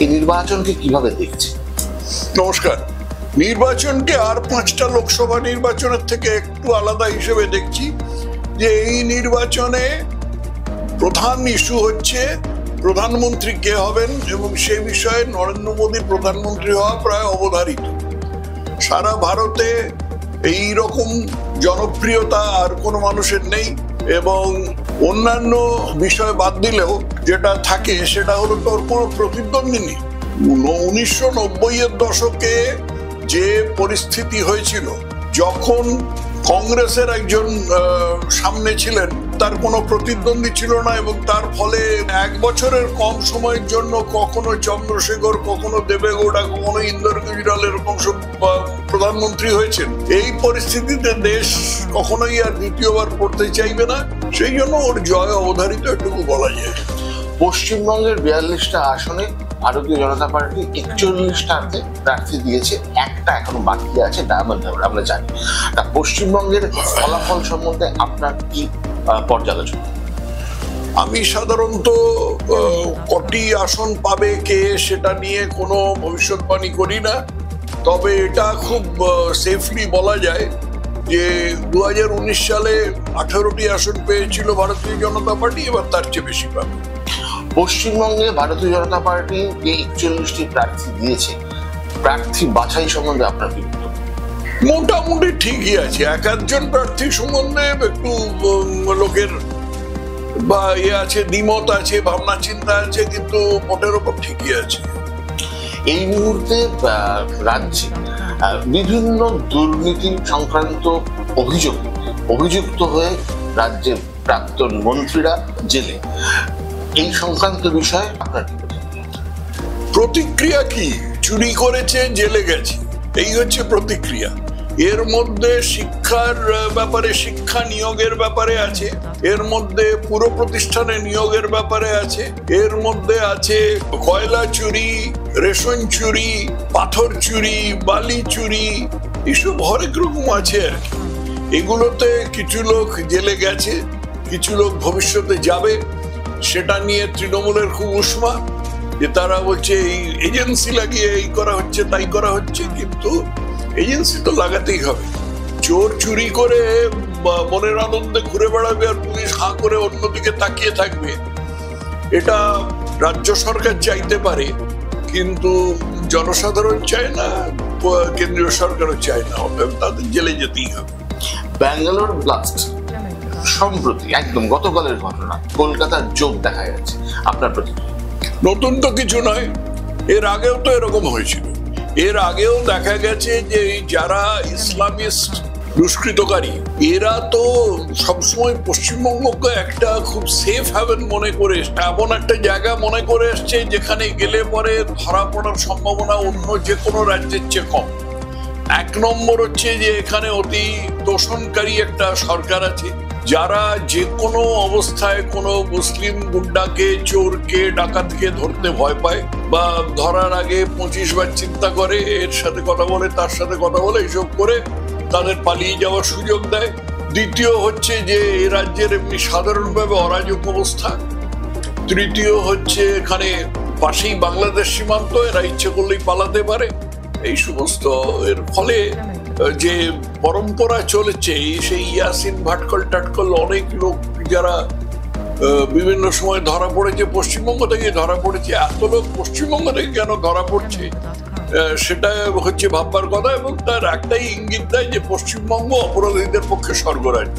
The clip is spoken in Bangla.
এই নির্বাচনকে কিভাবে দেখছে? নমস্কার। নির্বাচনকে আর 5টা লোকসভা নির্বাচনের থেকে একটু আলাদা হিসেবে দেখছি, যে এই নির্বাচনে প্রধান ইস্যু হচ্ছে প্রধানমন্ত্রী কে হবেন, এবং সে বিষয়ে নরেন্দ্র মোদীর প্রধানমন্ত্রী হওয়া প্রায় অবধারিত। সারা ভারতে এই রকম জনপ্রিয়তা আর কোনো মানুষের নেই, এবং অন্যান্য বিষয় বাদ দিলেও যেটা থাকে সেটা হলো তোর কোনো প্রতিদ্বন্দ্বী নেই। 1990-এর দশকে যে পরিস্থিতি হয়েছিল, যখন কংগ্রেসের একজন সামনে ছিলেন, তার কোনো প্রতিদ্বন্দ্বী ছিল না, এবং তার ফলে 1 বছরের কম সময়ের জন্য কখনো চন্দ্রশেখর, কখনো দেবেগৌড়া, কখনো ইন্দর গুজরাল এরকম সব প্রধানমন্ত্রী হয়েছেন। এই পরিস্থিতিতে দেশ কখনোই আর দ্বিতীয়বার পড়তে চাইবে না, সেই জন্য ওর জয় অবধারিত, এটুকু বলা যায়। পশ্চিমবঙ্গের 42টা আসনে ভারতীয় জনতা পার্টি 41টাতে প্রার্থী দিয়েছে, একটা এখনো বাকি আছে, ডায়মন্ড হারবার, আমরা জানি। তা পশ্চিমবঙ্গের ফলাফল সম্বন্ধে আপনার কি পর্যালোচনা? আমি সাধারণত কটি আসন পাবে কে সেটা নিয়ে কোনো ভবিষ্যৎবাণী করি না, তবে এটা খুব সেফলি বলা যায় যে 2019 সালে 18টি আসন পেয়েছিল ভারতীয় জনতা পার্টি, এবার তার চেয়ে বেশি পাবে। পশ্চিমবঙ্গে ভারতীয় জনতা পার্টি যে 41টি প্রার্থী দিয়েছে, প্রার্থী বাছাই সম্বন্ধে আপনার কি বক্তব্য? মোটামুটি ঠিকই আছে। এক একজন প্রার্থী সম্বন্ধে একটু লোকের বা আছে, দ্বিমত আছে, ভাবনা চিন্তা আছে, কিন্তু মোটের ওপর ঠিকই আছে। এই মুহূর্তে রাজ্যে বিভিন্ন দুর্নীতি সংক্রান্ত অভিযুক্ত হয়ে রাজ্যের প্রাক্তন মন্ত্রীরা জেলে। এই সংক্রান্ত বিষয়ে আপনার কি প্রতিক্রিয়া? কি চুরি করেছে, জেলে গেছে, এই হচ্ছে প্রতিক্রিয়া। এর মধ্যে শিক্ষার ব্যাপারে, শিক্ষা নিয়োগের ব্যাপারে আছে, এর মধ্যে পুরো প্রতিষ্ঠানে নিয়োগের ব্যাপারে আছে, এর মধ্যে আছে কয়লা চুরি, রেশন চুরি, পাথর চুরি, বালি চুরি, এসব হরেক রকম আছে আর কি। এগুলোতে কিছু লোক জেলে গেছে, কিছু লোক ভবিষ্যতে যাবে। সেটা নিয়ে তৃণমূলের খুব উষ্মা, যে তারা বলছে এই এজেন্সি লাগিয়ে এই করা হচ্ছে, তাই করা হচ্ছে, কিন্তু এজেন্সি তো লাগাতেই হবে। চোর চুরি করে মনের আনন্দে ঘুরে বেড়াবে আর পুলিশ হাঁ করে অন্যদিকে তাকিয়ে থাকবে, এটা রাজ্য সরকার চাইতে পারে, কিন্তু জনসাধারণ চায় না, কেন্দ্রীয় সরকারও চায় না, তাদের জেলে যেতেই হবে। ব্যাঙ্গালোর ব্লাস্ট সম্প্রতি একদম গতকালের ঘটনা, কলকাতার যোগ দেখা যাচ্ছে, আপনার প্রতিক্রিয়া? নতুন তো কিছু নয়, এর আগেও তো এরকম হয়েছিল। এর আগেও দেখা গেছে যে যারা ইসলামিস্ট দুষ্কৃতকারী, এরা তো সবসময় পশ্চিমবঙ্গকে একটা খুব সেফ হ্যাভেন মনে করে, এমন একটা জায়গা মনে করে এসছে যেখানে গেলে পরে ধরা পড়ার সম্ভাবনা অন্য যে কোনো রাজ্যের চেয়ে কম। 1 নম্বর হচ্ছে যে এখানে অতি তোষণকারী একটা সরকার আছে, যারা যে কোনো অবস্থায় কোনো মুসলিম গুন্ডাকে, চোরকে, ডাকাতকে ধরতে ভয় পায়, বা ধরার আগে 25 বার চিন্তা করে, এর সাথে কথা বলে, তার সাথে কথা বলে, এইসব করে তাদের পালিয়ে যাওয়ার সুযোগ দেয়। দ্বিতীয় হচ্ছে যে এ রাজ্যের এমনি সাধারণভাবে অরাজক অবস্থা। তৃতীয় হচ্ছে এখানে পাশেই বাংলাদেশ সীমান্ত, এরা ইচ্ছে করলেই পালাতে পারে। এই সমস্ত এর ফলে যে পরম্পরা চলেছে, সেই ইয়াসিন ভাটকল টাটকল অনেক লোক যারা বিভিন্ন সময় ধরা পড়েছে, পশ্চিমবঙ্গ থেকে ধরা পড়েছে, এত লোক পশ্চিমবঙ্গ থেকে কেন ধরা পড়ছে সেটা হচ্ছে ভাববার কথা, এবং তার একটাই ইঙ্গিত দেয় যে পশ্চিমবঙ্গ অপরাধীদের পক্ষে স্বর্গরাজ্য।